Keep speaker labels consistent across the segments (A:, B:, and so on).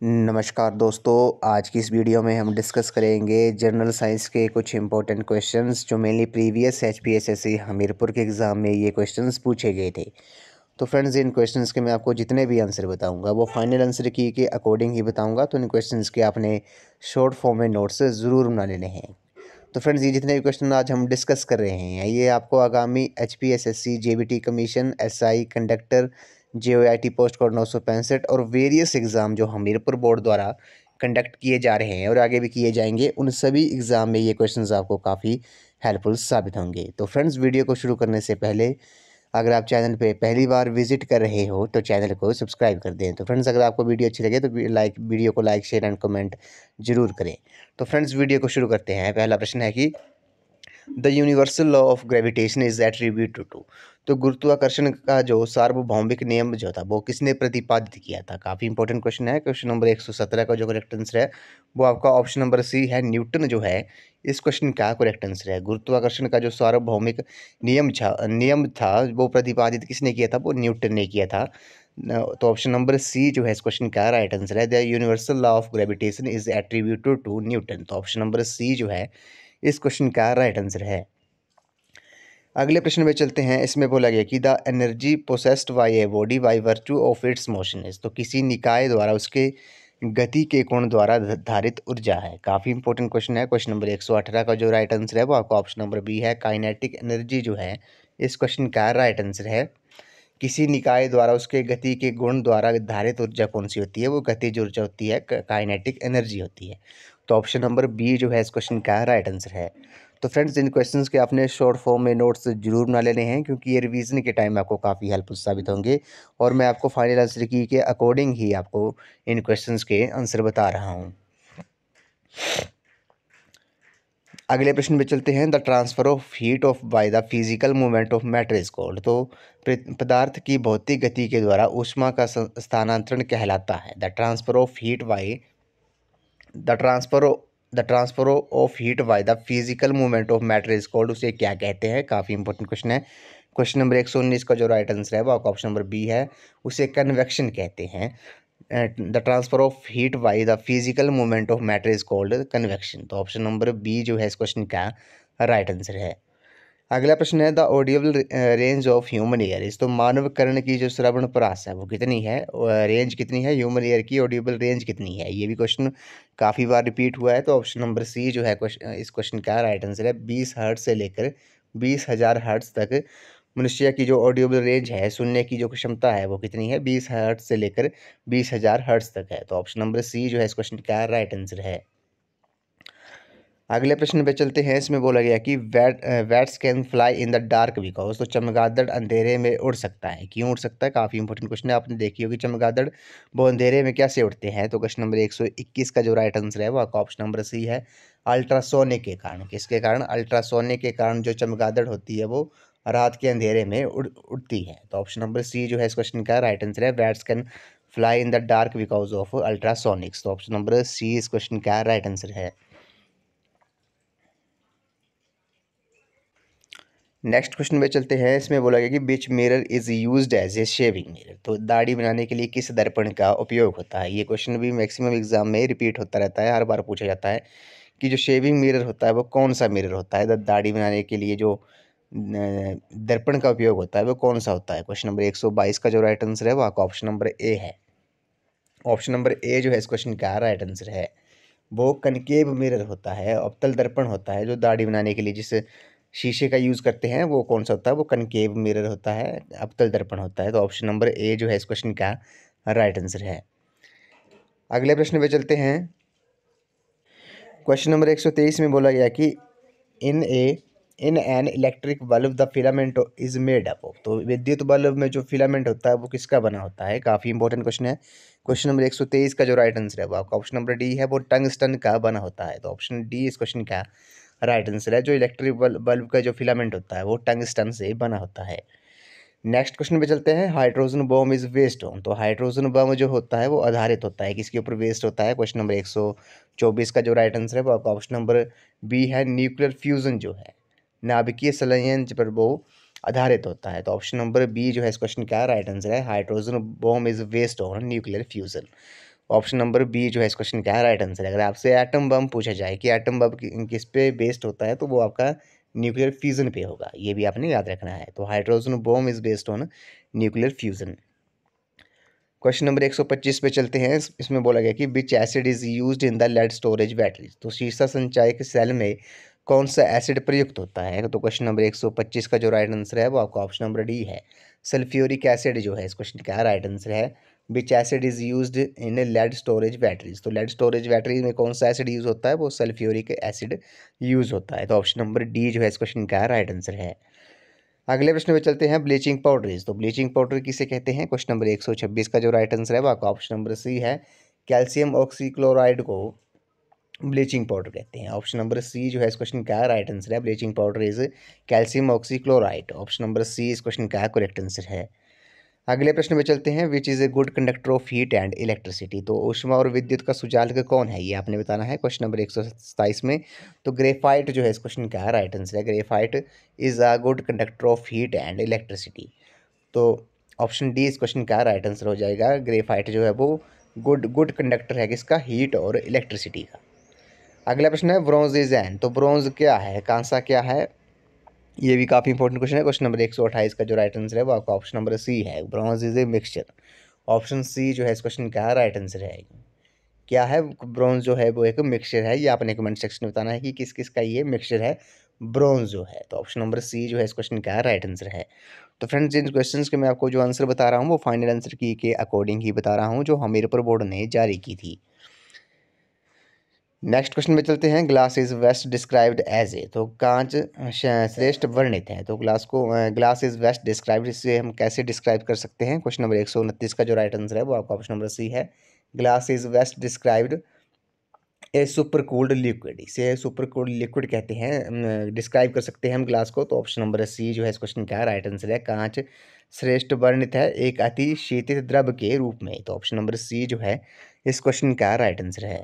A: नमस्कार दोस्तों, आज की इस वीडियो में हम डिस्कस करेंगे जनरल साइंस के कुछ इंपॉर्टेंट क्वेश्चंस जो मेनली प्रीवियस एचपीएसएससी हमीरपुर के एग्ज़ाम में ये क्वेश्चंस पूछे गए थे। तो फ्रेंड्स, इन क्वेश्चंस के मैं आपको जितने भी आंसर बताऊंगा वो फाइनल आंसर की के अकॉर्डिंग ही बताऊंगा। तो इन क्वेश्चंस के आपने शॉर्ट फॉर्म में नोट्स ज़रूर बना लेने हैं। तो फ्रेंड्स, ये जितने भी क्वेश्चन आज हम डिस्कस कर रहे हैं ये आपको आगामी HPSSC, JBT commission, SI conductor, JOIT post code 965 और वेरियस एग्ज़ाम जो हमीरपुर बोर्ड द्वारा कंडक्ट किए जा रहे हैं और आगे भी किए जाएंगे, उन सभी एग्ज़ाम में ये क्वेश्चंस आपको काफ़ी हेल्पफुल साबित होंगे। तो फ्रेंड्स, वीडियो को शुरू करने से पहले अगर आप चैनल पे पहली बार विजिट कर रहे हो तो चैनल को सब्सक्राइब कर दें। तो फ्रेंड्स, अगर आपको वीडियो अच्छी लगे तो वीडियो को लाइक, शेयर एंड कमेंट जरूर करें। तो फ्रेंड्स, वीडियो को शुरू करते हैं। पहला प्रश्न है कि the universal law of gravitation is attributed to. तो गुरुत्वाकर्षण का जो सार्वभौमिक नियम जो था वो किसने प्रतिपादित किया था? काफ़ी इंपॉर्टेंट क्वेश्चन है। क्वेश्चन नंबर 117 का जो करेक्ट आंसर है वो आपका ऑप्शन नंबर सी है, न्यूटन जो है इस क्वेश्चन का करेक्ट आंसर है। गुरुत्वाकर्षण का जो सार्वभौमिक नियम था वो प्रतिपादित किसने किया था? वो न्यूटन ने किया था। तो ऑप्शन नंबर सी जो है इस क्वेश्चन का राइट आंसर है। The universal law of gravitation is attributed to Newton. तो ऑप्शन नंबर सी जो है इस क्वेश्चन का राइट आंसर है। अगले प्रश्न में चलते हैं। इसमें बोला गया कि the energy possessed bye a body by virtue of its motion is. तो किसी निकाय द्वारा उसके गति के कोण द्वारा धारित ऊर्जा है। काफ़ी इंपॉर्टेंट क्वेश्चन है। क्वेश्चन नंबर 118 का जो राइट आंसर है वो आपका ऑप्शन नंबर बी है, काइनेटिक एनर्जी जो है इस क्वेश्चन का राइट आंसर है। किसी निकाय द्वारा उसके गति के गुण द्वारा धारित ऊर्जा कौन सी होती है? वो गतिज ऊर्जा होती है, काइनेटिक एनर्जी होती है। तो ऑप्शन नंबर बी जो है इस क्वेश्चन का राइट आंसर है। तो फ्रेंड्स, इन क्वेश्चंस के आपने शॉर्ट फॉर्म में नोट्स जरूर बना लेने हैं क्योंकि ये रिवीजन के टाइम आपको काफ़ी हेल्पफुल साबित होंगे और मैं आपको फाइनल आंसर की के अकॉर्डिंग ही आपको इन क्वेश्चंस के आंसर बता रहा हूँ। अगले प्रश्न पे चलते हैं। The transfer of heat of by the physical movement of matter is called. तो पदार्थ की भौतिक गति के द्वारा ऊष्मा का स्थानांतरण कहलाता है। The transfer of heat by the transfer the transfer of heat by the physical movement of matter is called, उसे क्या कहते हैं? काफ़ी इंपॉर्टेंट क्वेश्चन है। क्वेश्चन नंबर 119 का जो राइट आंसर है वो आपका ऑप्शन नंबर बी है, उसे कन्वेक्शन कहते हैं। The transfer of heat by the physical movement of matter is called convection. तो ऑप्शन नंबर बी जो है इस क्वेश्चन का राइट आंसर है। अगला प्रश्न है the audible range of human ear is. तो मानव कर्ण की जो श्रवण परास है वो कितनी है? रेंज कितनी है ह्यूमन ईयर की? ऑडियोबल रेंज कितनी है? ये भी क्वेश्चन काफ़ी बार रिपीट हुआ है। तो ऑप्शन नंबर सी जो है इस क्वेश्चन का राइट आंसर है। 20 हर्ट्ज से लेकर 20,000 हर्ट्ज तक मनुष्य की जो ऑडियोबल रेंज है, सुनने की जो क्षमता है वो कितनी है? 20 हर्ट्ज से लेकर 20,000 हर्ट्ज तक है। तो ऑप्शन नंबर सी जो है इस क्वेश्चन का राइट आंसर है। अगले प्रश्न पे चलते हैं। इसमें बोला गया कि bats can fly in the dark because. तो चमगादड़ अंधेरे में उड़ सकता है। क्यों उड़ सकता है? काफ़ी इंपॉर्टेंट क्वेश्चन है। आपने देखी होगी चमगादड़ वो अंधेरे में कैसे उड़ते हैं? तो क्वेश्चन नंबर 121 का जो राइट आंसर है वो आपका ऑप्शन नंबर सी है, अल्ट्रासोनिक के कारण। किसके कारण? अल्ट्रासोनिक के कारण जो चमगादड़ होती है वो रात के अंधेरे में उड़ती है। तो ऑप्शन नंबर सी जो है इस क्वेश्चन का राइट आंसर है, bats can fly in the dark because of ultrasonics. तो ऑप्शन नंबर सी इस क्वेश्चन का राइट आंसर है। नेक्स्ट क्वेश्चन में चलते हैं। इसमें बोला गया कि which mirror is used as a shaving mirror. तो दाढ़ी बनाने के लिए किस दर्पण का उपयोग होता है? ये क्वेश्चन भी मैक्सिमम एग्जाम में रिपीट होता रहता है, हर बार पूछा जाता है कि जो शेविंग मिरर होता है वो कौन सा मिरर होता है? दाढ़ी बनाने के लिए जो दर्पण का उपयोग होता है वो कौन सा होता है? क्वेश्चन नंबर 122 का जो राइट आंसर है वो आपका ऑप्शन नंबर ए है। ऑप्शन नंबर ए जो है इस क्वेश्चन का राइट आंसर है। वो कनकेव मिरर होता है, अवतल दर्पण होता है जो दाढ़ी बनाने के लिए जिस शीशे का यूज़ करते हैं वो कौन सा होता है? वो कनकेव मिरर होता है, अवतल दर्पण होता है। तो ऑप्शन नंबर ए जो है इस क्वेश्चन का राइट आंसर है। अगले प्रश्न पे चलते हैं। क्वेश्चन नंबर 123 में बोला गया कि in an electric bulb the filament is made up of. तो विद्युत बल्ब में जो फिलामेंट होता है वो किसका बना होता है? काफ़ी इंपॉर्टेंट क्वेश्चन है। क्वेश्चन नंबर 123 का जो राइट आंसर है वो आपका ऑप्शन नंबर डी है, वो टंगस्टन का बना होता है। तो ऑप्शन डी इस क्वेश्चन का राइट आंसर है। जो इलेक्ट्रिक बल्ब का जो फिलामेंट होता है वो टंगस्टन से बना होता है। नेक्स्ट क्वेश्चन पे चलते हैं। Hydrogen bomb is based on. तो हाइड्रोजन बम जो होता है वो आधारित होता है किसके ऊपर वेस्ट होता है? क्वेश्चन नंबर 124 का जो राइट आंसर है वो आपका ऑप्शन नंबर बी है, न्यूक्लियर फ्यूजन जो है नाभिकीय संलयन पर वो आधारित होता है। तो ऑप्शन नंबर बी जो है इस क्वेश्चन का राइट आंसर है, hydrogen bomb is based on nuclear fusion. Option number B जो है इस क्वेश्चन का राइट आंसर है। अगर आपसे एटम बम पूछा जाए कि एटम बम किस पे बेस्ड होता है, तो वो आपका न्यूक्लियर फ्यूजन पे होगा, ये भी आपने याद रखना है। तो hydrogen bomb is based on nuclear fusion. Question number 125 पे चलते हैं। इसमें बोला गया कि which acid is used in the lead storage batteries. तो शीर्षा संचायक सेल में कौन सा एसिड प्रयुक्त होता है? तो क्वेश्चन नंबर 125 का जो राइट आंसर है वो आपका ऑप्शन नंबर डी है, सल्फ्यूरिक एसिड जो है इस क्वेश्चन का राइट आंसर है। Which acid is used in lead storage batteries. तो लेड स्टोरेज बैटरीज में कौन सा एसिड यूज होता है? वो सल्फ्यूरिक एसिड यूज होता है। तो ऑप्शन नंबर डी जो है इस क्वेश्चन का राइट आंसर है। अगले प्रश्न में चलते हैं, ब्लीचिंग पाउडर। तो ब्लीचिंग पाउडर किसे कहते हैं? क्वेश्चन नंबर 126 का जो राइट आंसर है वो आपका ऑप्शन नंबर सी है, कैल्शियम ऑक्सीक्लोराइड को ब्लीचिंग पाउडर कहते हैं। ऑप्शन नंबर सी जो है इस क्वेश्चन का राइट आंसर है, bleaching powder is calcium oxychloride. Option number C इस क्वेश्चन का करेक्ट आंसर है। अगले प्रश्न में चलते हैं, which is a good conductor of heat and electricity. तो ऊष्मा और विद्युत का सुचालक कौन है, ये आपने बताना है क्वेश्चन नंबर 127 में। तो ग्रेफाइट जो है इस क्वेश्चन का राइट आंसर है, graphite is a good conductor of heat and electricity. तो ऑप्शन डी इस क्वेश्चन का राइट आंसर हो जाएगा, ग्रेफाइट जो है वो गुड गुड कंडक्टर है किसका? हीट और इलेक्ट्रिसिटी का। अगला प्रश्न है, ब्रॉन्ज इज एन। तो ब्रॉन्ज क्या है, कांसा क्या है? ये भी काफ़ी इंपॉर्टेंट क्वेश्चन है। क्वेश्चन नंबर 128 का जो राइट आंसर है वो आपका ऑप्शन नंबर सी है, bronze is a mixture. Option C जो है इस क्वेश्चन का राइट आंसर है। क्या है? ब्रॉन्ज जो है वो एक मिक्सचर है। ये आपने कमेंट सेक्शन में बताना है कि किस किस का ये मिक्सचर है ब्रॉन्ज जो है। तो ऑप्शन नंबर सी जो है इस क्वेश्चन का राइट आंसर है। तो फ्रेंड्स, इन क्वेश्चंस के मैं आपको जो आंसर बता रहा हूँ वो फाइनल आंसर की के अकॉर्डिंग ही बता रहा हूँ, जो हमीरपुर बोर्ड ने जारी की थी। नेक्स्ट क्वेश्चन में चलते हैं, glass is best described as a. तो कांच श्रेष्ठ वर्णित है। तो ग्लास इज वेस्ट डिस्क्राइब्ड, इससे हम कैसे डिस्क्राइब कर सकते हैं? क्वेश्चन नंबर 129 का जो राइट आंसर है वो आपका ऑप्शन नंबर सी है, glass is best described a super cooled liquid. इसे सुपर कूल्ड लिक्विड कहते हैं, डिस्क्राइब कर सकते हैं हम ग्लास को। तो ऑप्शन नंबर सी जो है इस क्वेश्चन का राइट आंसर है, कांच श्रेष्ठ वर्णित है एक अति शीतल द्रव के रूप में। तो ऑप्शन नंबर सी जो है इस क्वेश्चन का राइट आंसर है।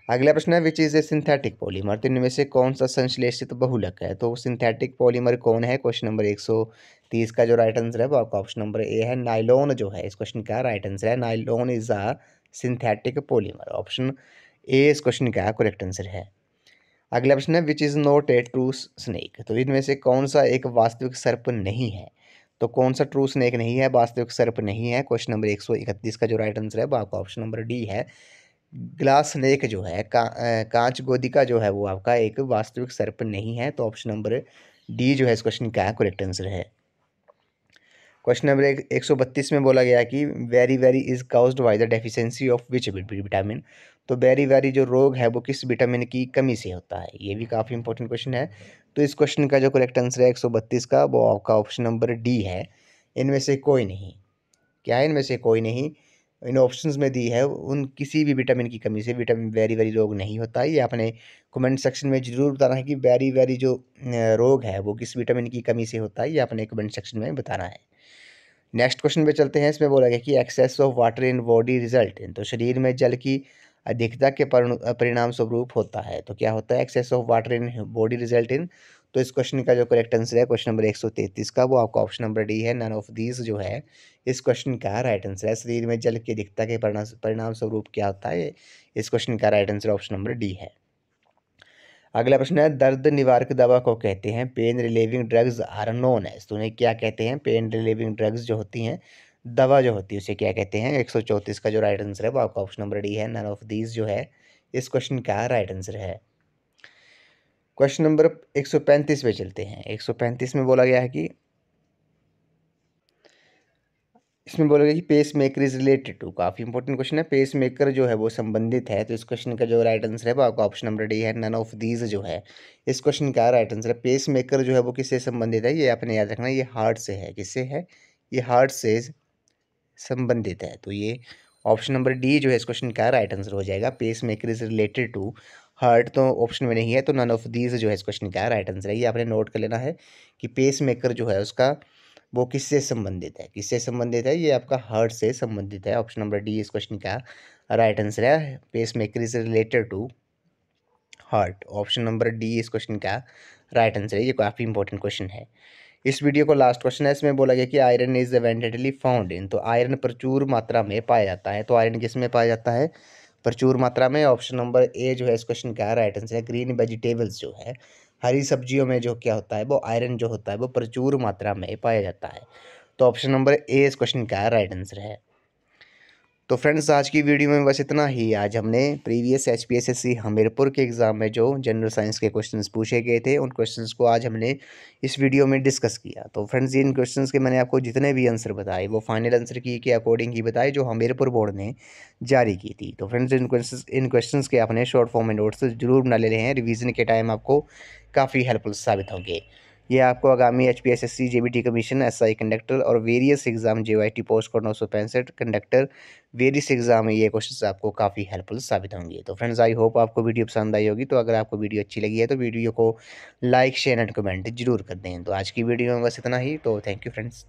A: अगला प्रश्न है, which is a synthetic polymer. तो इनमें से कौन सा संश्लेषित बहुलक है? तो सिंथेटिक पॉलीमर कौन है? क्वेश्चन नंबर 130 का जो राइट आंसर है वो आपका ऑप्शन नंबर ए है, नाइलॉन जो है इस क्वेश्चन का राइट आंसर है, nylon is a synthetic polymer. Option A इस क्वेश्चन का करेक्ट आंसर है। अगला प्रश्न है, which is not a true snake. तो इनमें से कौन सा एक वास्तविक सर्प नहीं है? तो कौन सा ट्रू स्नेक नहीं है, वास्तविक सर्प नहीं है? क्वेश्चन नंबर 131 का जो राइट आंसर है वो आपका ऑप्शन नंबर डी है, ग्लास स्नेक जो है कांच गोदिका जो है वो आपका एक वास्तविक सर्प नहीं है। तो ऑप्शन नंबर डी जो है इस क्वेश्चन का करेक्ट आंसर है। क्वेश्चन नंबर 132 में बोला गया कि very very is caused by the deficiency of which vitamin. तो वेरी वेरी जो रोग है वो किस विटामिन की कमी से होता है? ये भी काफ़ी इंपॉर्टेंट क्वेश्चन है। तो इस क्वेश्चन का जो करेक्ट आंसर है 132 का, वो आपका ऑप्शन नंबर डी है, इनमें से कोई नहीं। क्या है? इनमें से कोई नहीं। इन ऑप्शंस में दी है उन किसी भी विटामिन की कमी से विटामिन वेरी वेरी रोग नहीं होता। ये आपने कमेंट सेक्शन में जरूर बताना है कि वेरी वेरी जो रोग है वो किस विटामिन की कमी से होता है, ये आपने कमेंट सेक्शन में बताना है। नेक्स्ट क्वेश्चन पे चलते हैं। इसमें बोला गया कि excess of water in body result in. तो शरीर में जल की अधिकता के परिणाम स्वरूप होता है। तो क्या होता है? Excess of water in body result in. तो इस क्वेश्चन का जो करेक्ट आंसर है क्वेश्चन नंबर 133 का, वो आपका ऑप्शन नंबर डी है, नन ऑफ दीज जो है इस क्वेश्चन का राइट आंसर है। शरीर में जल की अधिकता के परिणाम स्वरूप क्या होता है? इस क्वेश्चन का right answer option number D है। अगला प्रश्न है, दर्द निवारक दवा को कहते हैं? Pain relieving drugs are known as. तो उन्हें क्या कहते हैं? पेन रिलीविंग ड्रग्स जो होती हैं, दवा जो होती है उसे क्या कहते हैं? 134 का जो राइट आंसर है वो आपका ऑप्शन नंबर डी है, नन ऑफ दीज जो है इस क्वेश्चन का राइट आंसर है। क्वेश्चन नंबर 135 पे चलते हैं। 135 में बोला गया है कि इसमें बोला गया कि pacemaker is related to. काफ़ी इंपॉर्टेंट क्वेश्चन है, पेस मेकर जो है वो संबंधित है। तो इस क्वेश्चन का जो राइट आंसर है वो आपका ऑप्शन नंबर डी है, नन ऑफ दीज जो है इस क्वेश्चन का राइट आंसर है। पेस मेकर जो है वो किससे संबंधित है? ये आपने याद रखना है, ये हार्ट से है। किससे है? ये हार्ट से संबंधित है। तो ये ऑप्शन नंबर डी जो है इस क्वेश्चन का राइट आंसर हो जाएगा, pacemaker is related to heart. तो ऑप्शन में नहीं है, तो नन ऑफ दीज जो है इस क्वेश्चन का राइट आंसर है। ये आपने नोट कर लेना है कि पेस मेकर जो है उसका वो किससे संबंधित है? किससे संबंधित है? ये आपका हार्ट से संबंधित है। ऑप्शन नंबर डी इस क्वेश्चन का राइट आंसर है, pacemaker is related to heart. Option number D इस क्वेश्चन का राइट आंसर है। ये काफ़ी इंपॉर्टेंट क्वेश्चन है। इस वीडियो को लास्ट क्वेश्चन है, इसमें बोला गया कि आयरन इज एवेंटेडली फाउंड इन, तो आयरन प्रचुर मात्रा में पाया जाता है। तो आयरन किस में पाया जाता है? प्रचुर मात्रा में। ऑप्शन नंबर ए जो है इस क्वेश्चन का राइट आंसर है। ग्रीन वेजिटेबल्स जो है, हरी सब्जियों में जो क्या होता है, वो आयरन जो होता है वो प्रचुर मात्रा में पाया जाता है। तो ऑप्शन नंबर ए इस क्वेश्चन का राइट आंसर है। तो फ्रेंड्स आज की वीडियो में बस इतना ही। आज हमने प्रीवियस HPSSC हमीरपुर के एग्ज़ाम में जो जनरल साइंस के क्वेश्चंस पूछे गए थे, उन क्वेश्चंस को आज हमने इस वीडियो में डिस्कस किया। तो फ्रेंड्स इन क्वेश्चंस के मैंने आपको जितने भी आंसर बताए वो फाइनल आंसर की के अकॉर्डिंग ही बताए जो हमीरपुर बोर्ड ने जारी की थी। तो फ्रेंड्स इन क्वेश्चंस के अपने शॉर्ट फॉर्म में नोट्स जरूर बना ले रहे हैं, रिविज़न के टाइम आपको काफ़ी हेल्पफुल साबित होंगे। ये आपको आगामी HPSSC JBT commission SI conductor और various exam JYT post code 965 conductor various exam में ये क्वेश्चंस आपको काफ़ी हेल्पफुल साबित होंगे। तो फ्रेंड्स आई होप आपको वीडियो पसंद आई होगी। तो अगर आपको वीडियो अच्छी लगी है तो वीडियो को लाइक शेयर एंड कमेंट जरूर कर दें। तो आज की वीडियो में बस इतना ही। तो थैंक यू फ्रेंड्स।